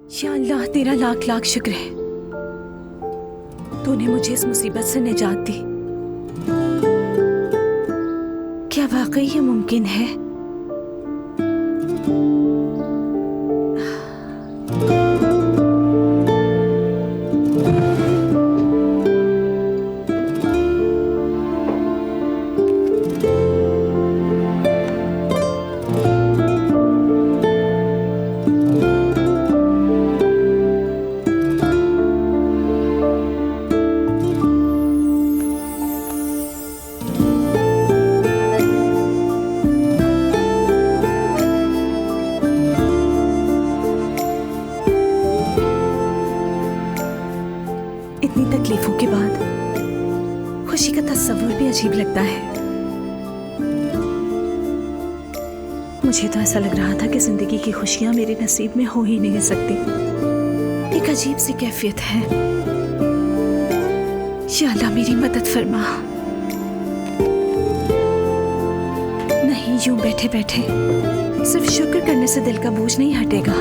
या अल्लाह तेरा लाख लाख शुक्र है, तूने मुझे इस मुसीबत से निजात दी। क्या वाकई ये मुमकिन है? इतनी तकलीफों के बाद खुशी का तस्वुर भी अजीब लगता है। मुझे तो ऐसा लग रहा था कि जिंदगी की खुशियां मेरे नसीब में हो ही नहीं सकती। एक अजीब सी कैफियत है। या अल्लाह मेरी मदद फरमा। नहीं, यूं बैठे बैठे सिर्फ शुक्र करने से दिल का बोझ नहीं हटेगा।